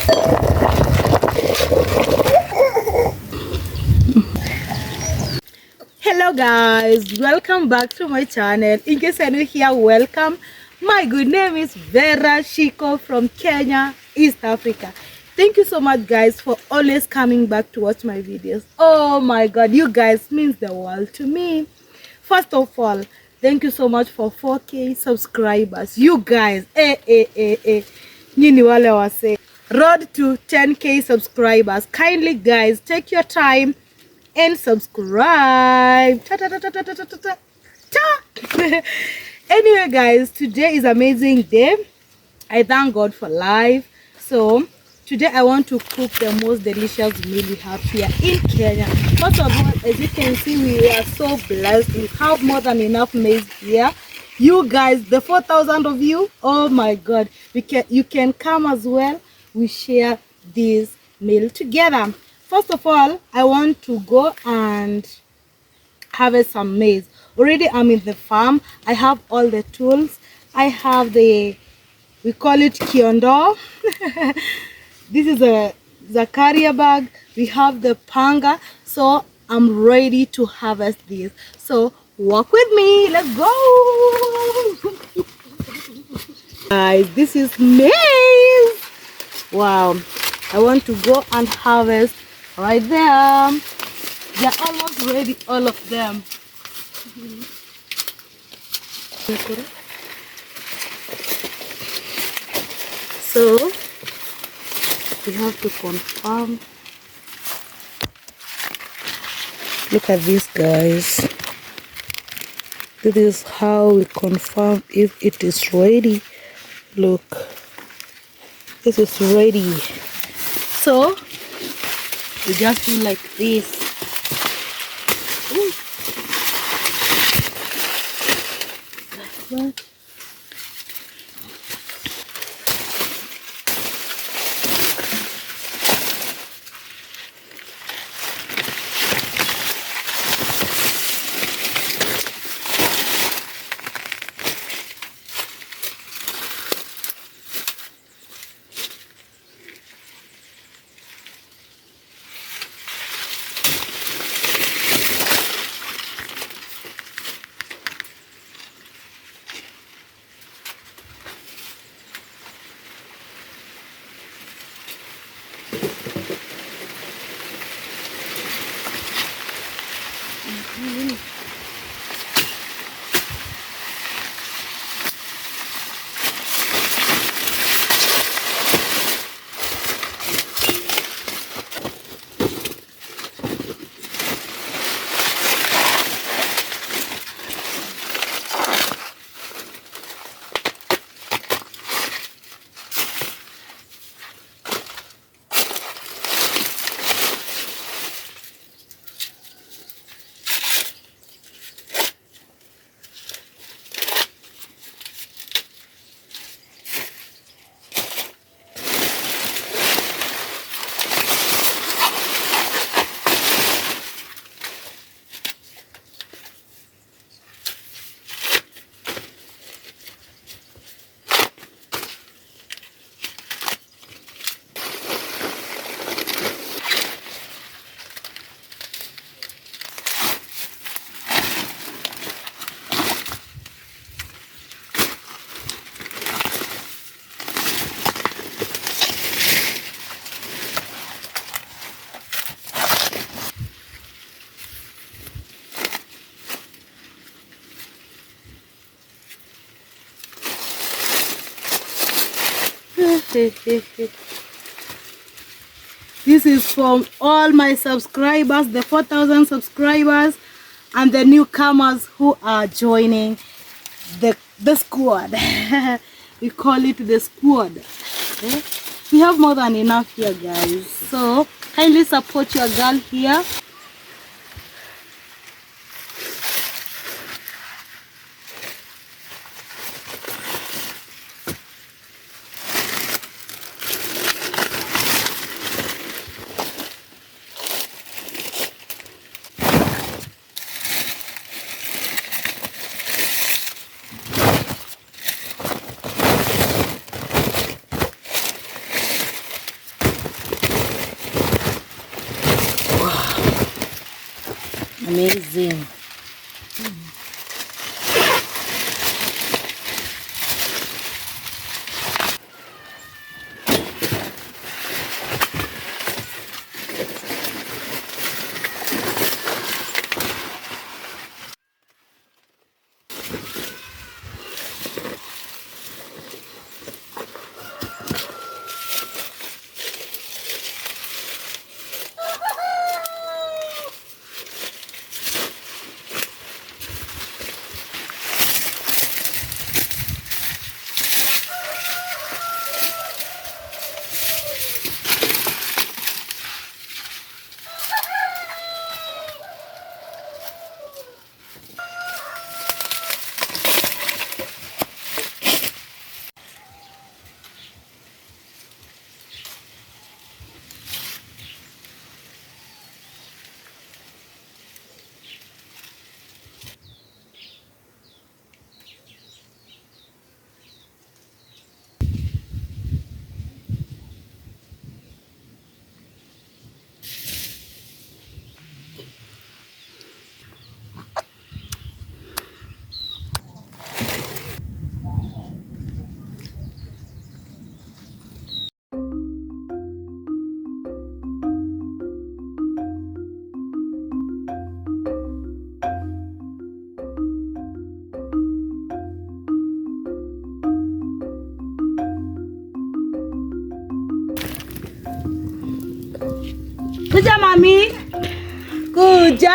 Hello guys, welcome back to my channel. In case you're new here, welcome. My good name is Vera Shiko from Kenya, East Africa. Thank you so much guys for always coming back to watch my videos. Oh my god, you guys means the world to me. First of all, thank you so much for 4K subscribers. You guys, Nini wale wase. Road to 10K subscribers. Kindly guys, take your time and subscribe. Ta, ta, ta, ta, ta, ta, ta, ta, ta. Anyway guys, today is amazing day. I thank God for life. So today I want to cook the most delicious meal we have here in Kenya. First of all, as you can see, we are so blessed. We have more than enough maize here. You guys, the 4,000 of you, oh my god, you can come as well. We share this meal together. First of all, I want to go and harvest some maize. Already I'm in the farm. I have all the tools. I have we call it kiondo. This is a carrier bag. We have the panga. So I'm ready to harvest this. So walk with me. Let's go. Guys, this is maize. Wow. I want to go and harvest right there. They're almost ready, all of them. So we have to confirm. Look at this guys. This is how we confirm if it is ready. Look, this is ready. So we just do like this. Ooh. Like that. This is from all my subscribers, the 4,000 subscribers, and the newcomers who are joining the squad. We call it the squad. Okay? We have more than enough here, guys. So kindly support your girl here. amazing. Kuja mami, kuja.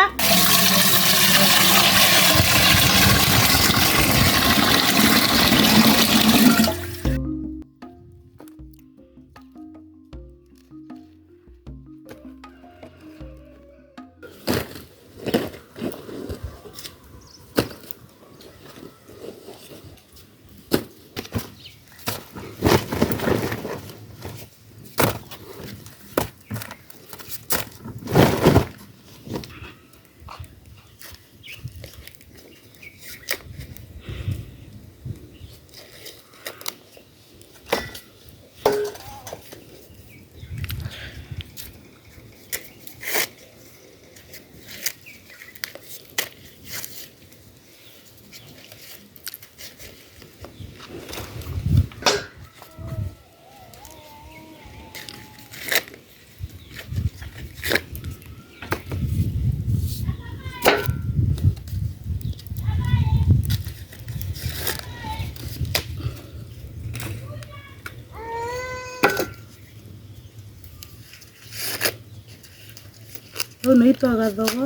Unaitwa gathogo.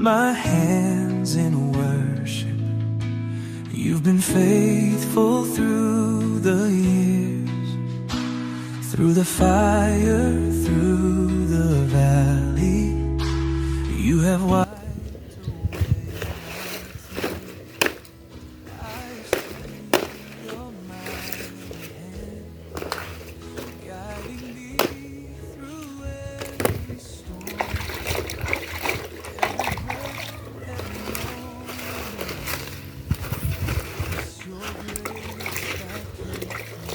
my hands in worship. You've been faithful through the years, through the fire, through the valley. You have wiped away my tears. I've seen your mighty hand guiding me through every storm. Every breath, every moment, it's your grace that keeps me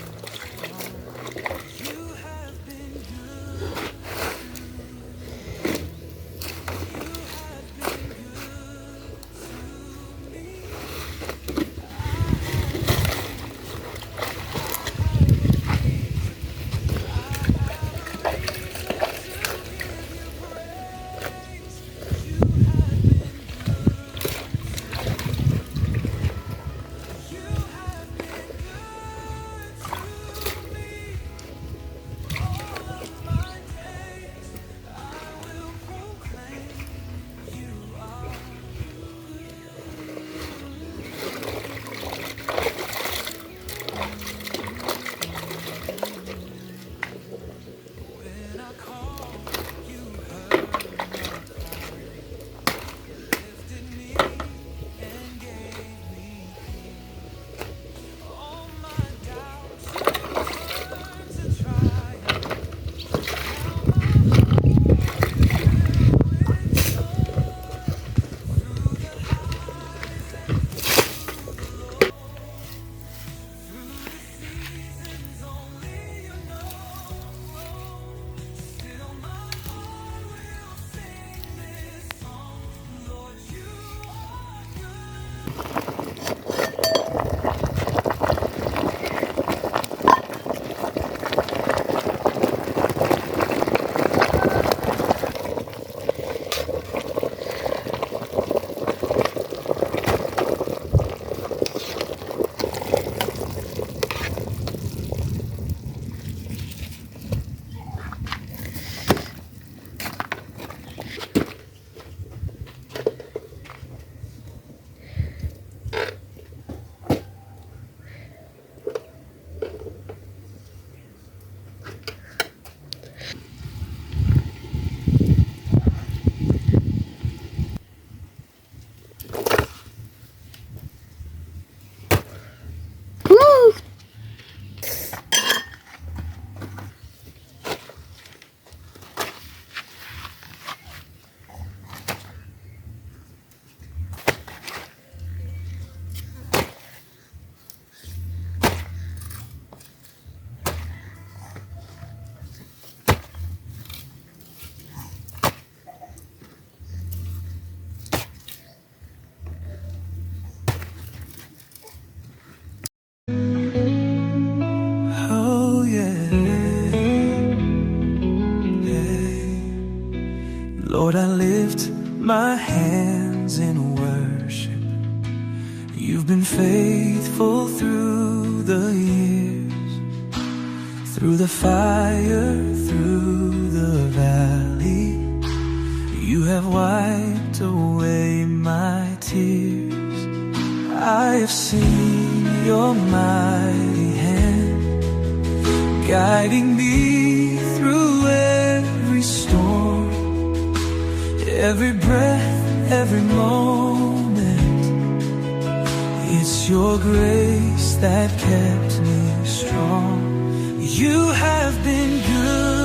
strong. You have been good to me. You have been good to me. Oh yeah, yeah. Lord, I lift my hands in worship. You've been faithful through the years, through the fire, through the valley. You have wiped away my tears. I have seen your mighty hand guiding me through every storm, every breath, every moment. It's your grace that kept me strong. You have been good